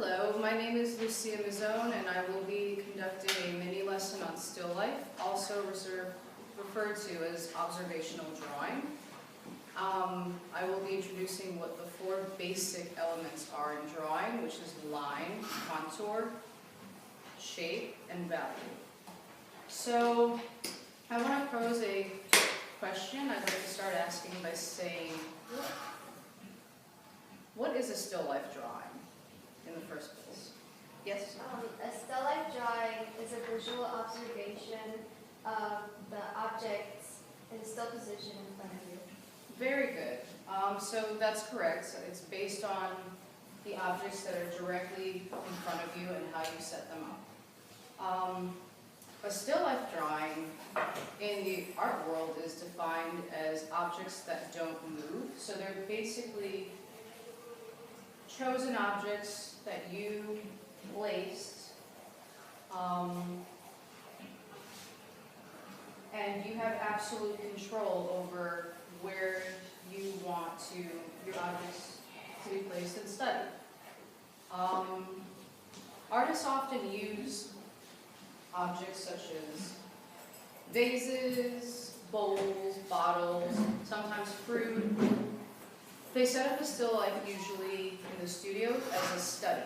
Hello, my name is Lucia Mazzone and I will be conducting a mini lesson on still life, also referred to as observational drawing. I will be introducing what the four basic elements are in drawing, which is line, contour, shape, and value. So I want to pose a question. I'd like to start asking by saying, what is a still life drawing in the first place? Yes? A still life drawing is a visual observation of the objects in still position in front of you. Very good. So that's correct. So it's based on the objects that are directly in front of you and how you set them up. A still life drawing in the art world is defined as objects that don't move. So they're basically chosen objects that you placed, and you have absolute control over where you want your objects to be placed and studied. Artists often use objects such as vases, bowls, bottles, sometimes fruit. They set up a still life usually in the studio as a study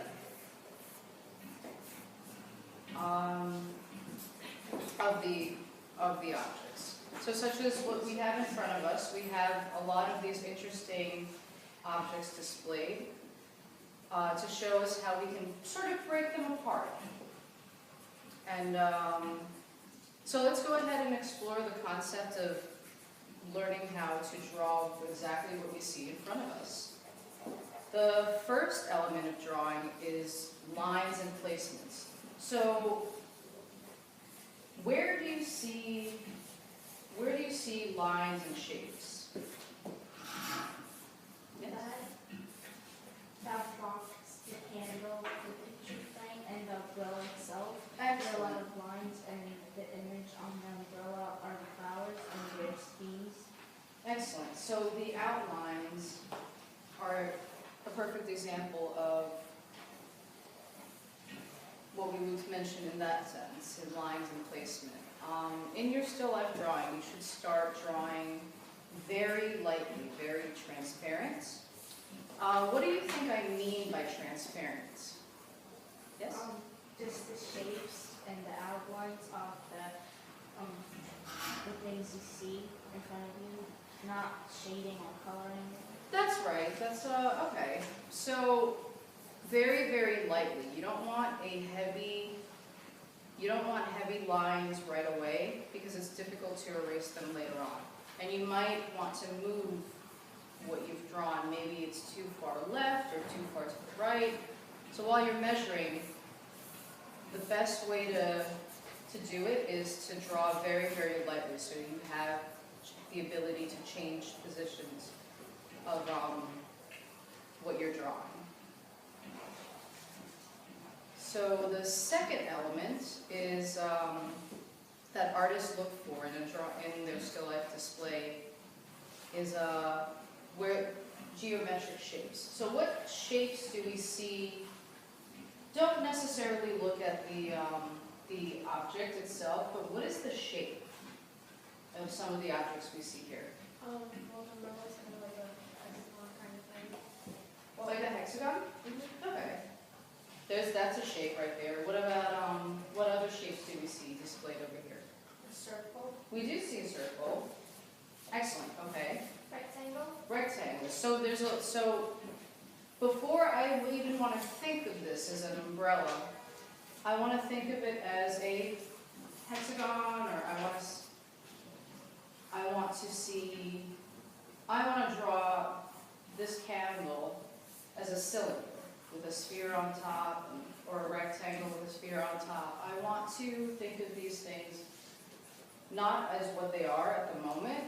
of the objects. So such as what we have in front of us, we have a lot of these interesting objects displayed to show us how we can sort of break them apart. And so let's go ahead and explore the concept of learning how to draw exactly what we see in front of us. The first element of drawing is lines and placements. So where do you see lines and shapes? Yes? That box, the candle, the picture frame, and the umbrella itself. Excellent. There are a lot of lines, and the image on the umbrella are the flowers and their steams. Excellent. So the outlines are a perfect example of what we would mention in that sense, in lines and placement. In your still life drawing, you should start drawing very lightly, very transparent. What do you think I mean by transparent? Yes? Just the shapes and the outlines of the things you see in front of you, not shading or coloring. That's right. That's okay. So very, very lightly. You don't want heavy lines right away because it's difficult to erase them later on. And you might want to move what you've drawn. Maybe it's too far left or too far to the right. So while you're measuring, the best way to do it is to draw very, very lightly so you have the ability to change positions of what you're drawing. So the second element is that artists look for in their still life display is where geometric shapes. So what shapes do we see? Don't necessarily look at the object itself, but what is the shape of some of the objects we see here? Well, the umbrella's kind of like a hexagon kind of thing. Well, like a hexagon? Mm-hmm. Okay. That's a shape right there. What about, what other shapes do we see displayed over here? A circle. We do see a circle. Excellent, okay. Rectangle. Rectangle. So before I even want to think of this as an umbrella, I want to think of it as a hexagon, or I want to draw this candle as a cylinder with a sphere on top, or a rectangle with a sphere on top. I want to think of these things not as what they are at the moment,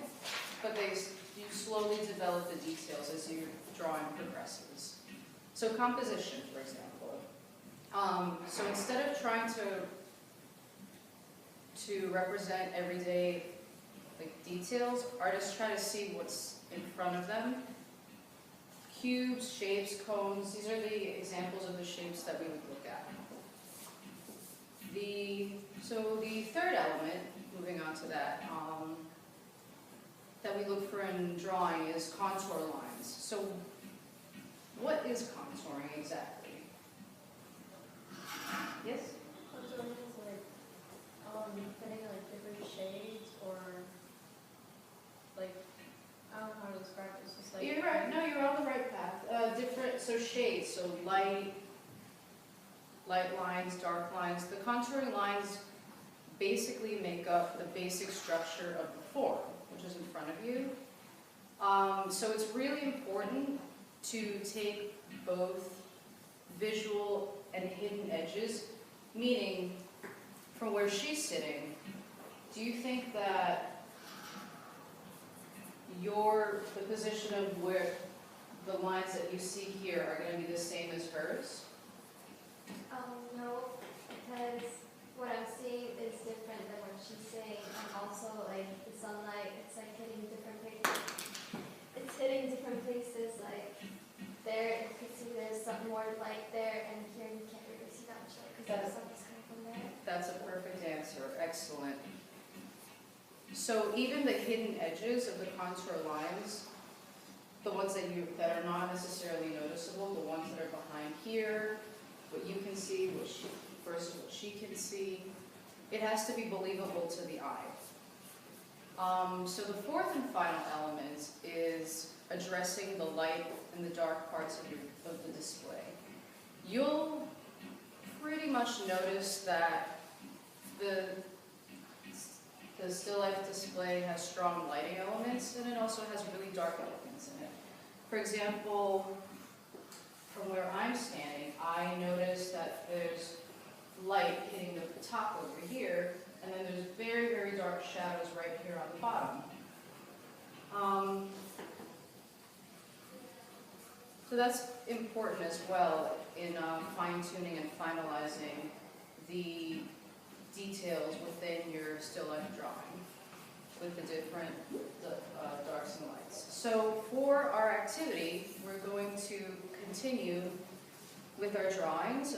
but you slowly develop the details as your drawing progresses. So composition, for example. So instead of trying to represent everyday details, artists try to see what's in front of them, cubes, shapes, cones. These are the examples of the shapes that we would look at. So the third element, moving on to that, that we look for in drawing is contour lines. So what is contouring exactly? Yes? Contouring is like putting like different shades or like I don't know how to describe it. It's just like You're right. No, you're on the right path. So shades, so light lines, dark lines. The contouring lines basically make up the basic structure of the form, which is in front of you. So it's really important to take both visual and hidden edges, meaning from where she's sitting, do you think that the position of where the lines that you see here are going to be the same as hers? No, because what I'm seeing is different than what she's saying, and also like the sunlight, it's like hitting different places. It's hitting different places. Like there, you can see there's some more light there, and here you can't really see that much light because the sun is coming from there. That's a perfect answer. Excellent. So even the hidden edges of the contour lines, the ones that are not necessarily noticeable, the ones that are behind here, what you can see versus what she can see, it has to be believable to the eye. So the fourth and final element is addressing the light and the dark parts of the display. You'll pretty much notice that the still life display has strong lighting elements, and it also has really dark elements in it. For example, from where I'm standing, I notice that there's light hitting the top over here, and then there's very, very dark shadows right here on the bottom. So that's important as well in fine-tuning and finalizing the details within your still life drawing with the different darks and lights. So for our activity, we're going to continue with our drawings,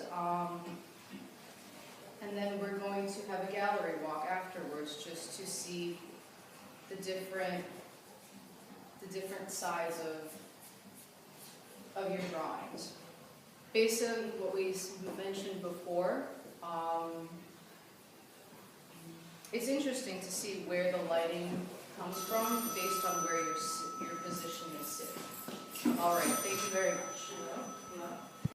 and then we're going to have a gallery walk afterwards just to see the different sides of your drawings. Based on what we mentioned before, it's interesting to see where the lighting comes from based on where your position is sitting. All right, thank you very much.